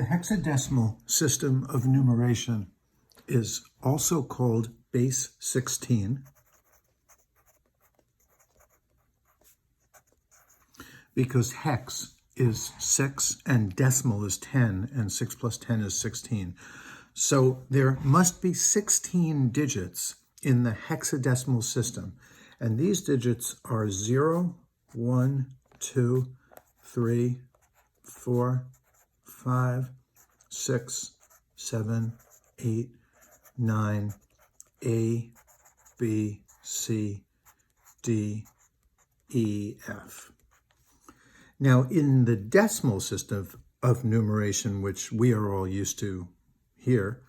The hexadecimal system of numeration is also called base 16 because hex is 6 and decimal is 10, and 6 plus 10 is 16. So there must be 16 digits in the hexadecimal system, and these digits are 0, 1, 2, 3, 4, 5, 6, 7, 8, 9, A, B, C, D, E, F. Now, in the decimal system of numeration, which we are all used to here,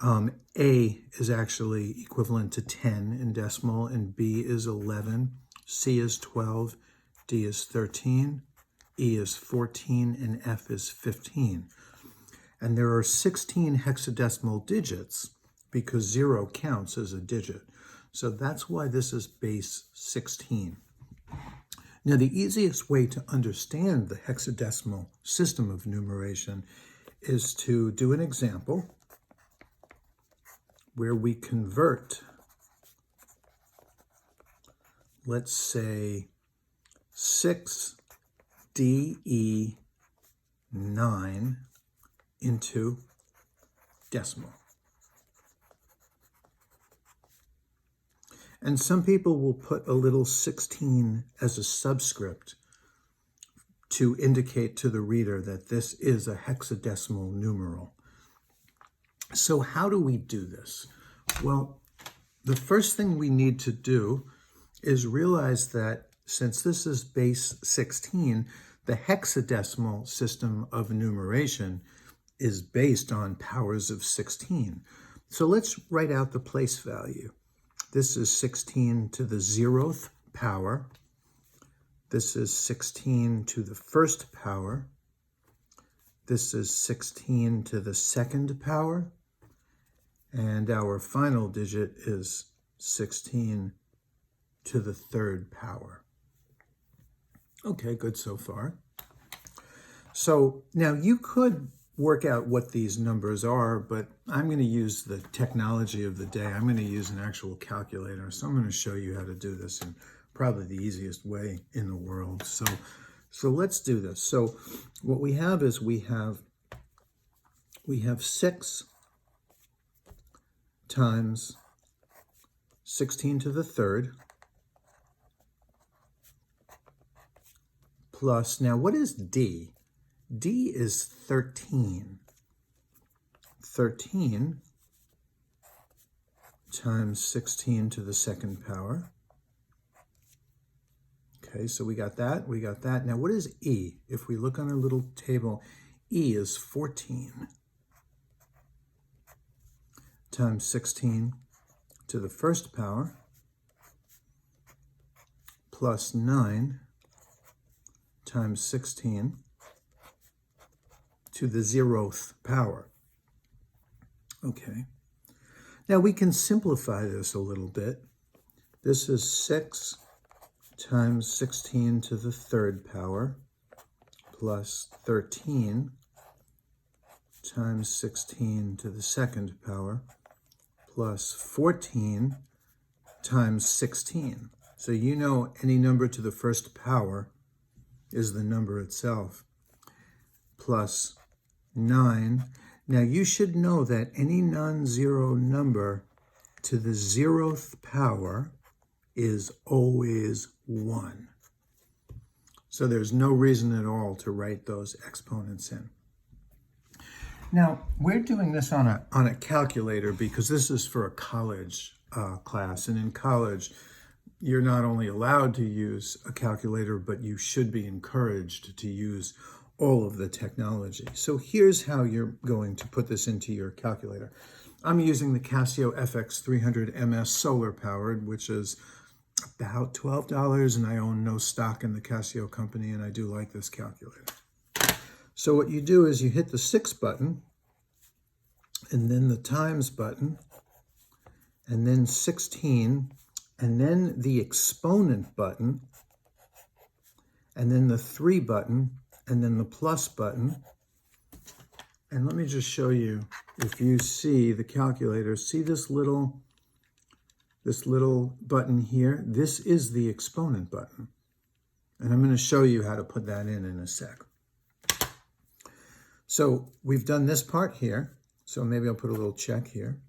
A is actually equivalent to 10 in decimal, and B is 11, C is 12, D is 13, E is 14, and F is 15. And there are 16 hexadecimal digits because 0 counts as a digit. So that's why this is base 16. Now, the easiest way to understand the hexadecimal system of numeration is to do an example where we convert, let's say, 6DE9 into decimal. And some people will put a little 16 as a subscript to indicate to the reader that this is a hexadecimal numeral. So how do we do this? Well, the first thing we need to do is realize that since this is base 16, the hexadecimal system of numeration is based on powers of 16. So let's write out the place value. This is 16 to the 0th power. This is 16 to the 1st power. This is 16 to the 2nd power. And our final digit is 16 to the 3rd power. Okay, good so far. So now you could work out what these numbers are, but I'm going to use the technology of the day. I'm going to use an actual calculator. So I'm going to show you how to do this in probably the easiest way in the world. So let's do this. So what we have is we have 6 times 16 to the 3rd plus, now what is D? D is 13. 13 times 16 to the 2nd power. Okay, so we got that, we got that. Now what is E? If we look on our little table, E is 14 times 16 to the 1st power plus 9 times 16 to the 0th power. Okay. Now we can simplify this a little bit. This is 6 times 16 to the 3rd power plus 13 times 16 to the 2nd power plus 14 times 16. So you know any number to the 1st power is the number itself, plus 9. Now you should know that any non-zero number to the 0th power is always 1. So there's no reason at all to write those exponents in. Now we're doing this on a calculator because this is for a college class, and in college you're not only allowed to use a calculator, but you should be encouraged to use all of the technology. So here's how you're going to put this into your calculator. I'm using the Casio FX300 MS solar powered, which is about $12, and I own no stock in the Casio company, and I do like this calculator. So what you do is you hit the 6 button, and then the times button, and then 16, and then the exponent button, and then the 3 button, and then the plus button, And let me just show you, if you see the calculator, see this little button here? This is the exponent button. And I'm going to show you how to put that in a sec. So we've done this part here. So maybe I'll put a little check here.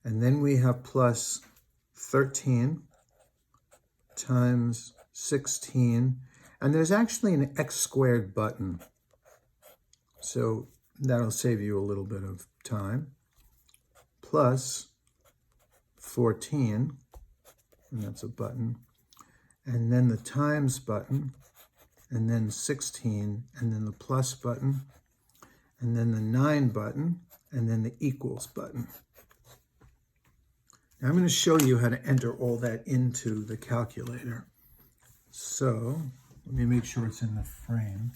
And then we have plus 13 times 16. And there's actually an x squared button. So that'll save you a little bit of time. Plus 14, and that's a button. And then the times button, and then 16, and then the plus button, and then the 9 button, and then the equals button. Now I'm going to show you how to enter all that into the calculator. So let me make sure it's in the frame.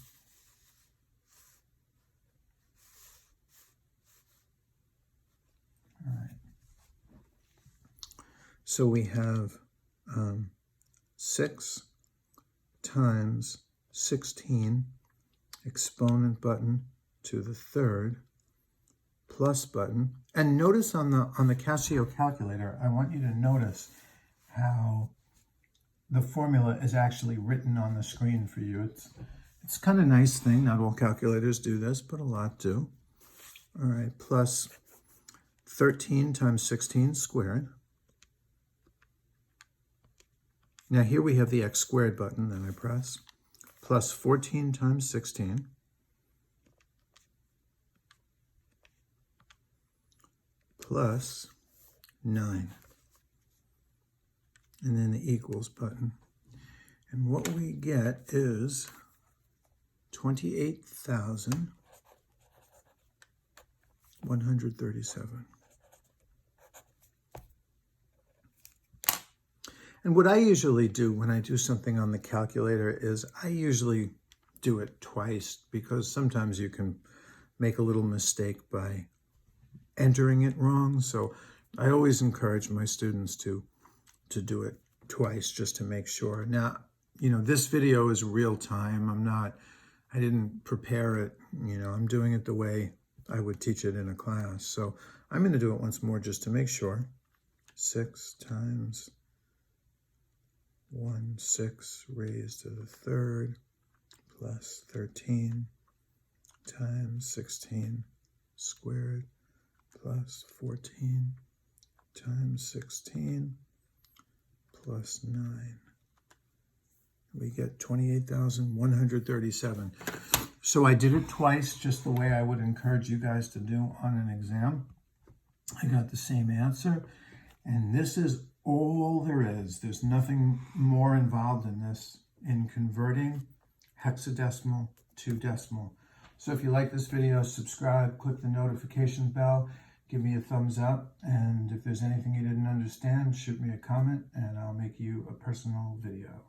All right. So we have 6 times 16, exponent button to the third, plus button. And notice on the Casio calculator, I want you to notice how the formula is actually written on the screen for you. It's kind of a nice thing. Not all calculators do this, but a lot do. All right, plus 13 times 16 squared. Now here we have the x squared button that I press, plus 14 times 16, plus 9, and then the equals button. And what we get is 28,137. And what I usually do when I do something on the calculator is I usually do it twice, because sometimes you can make a little mistake by entering it wrong. So I always encourage my students to do it twice just to make sure. Now, you know, this video is real time. I didn't prepare it, you know, I'm doing it the way I would teach it in a class. So I'm going to do it once more just to make sure. 6 times 6 raised to the third, plus 13 times 16 squared, plus 14 times 16 plus 9. We get 28,137. So I did it twice, just the way I would encourage you guys to do on an exam. I got the same answer, and this is all there is. There's nothing more involved in this, in converting hexadecimal to decimal. So if you like this video, subscribe, click the notification bell, give me a thumbs up, and if there's anything you didn't understand, shoot me a comment and I'll make you a personal video.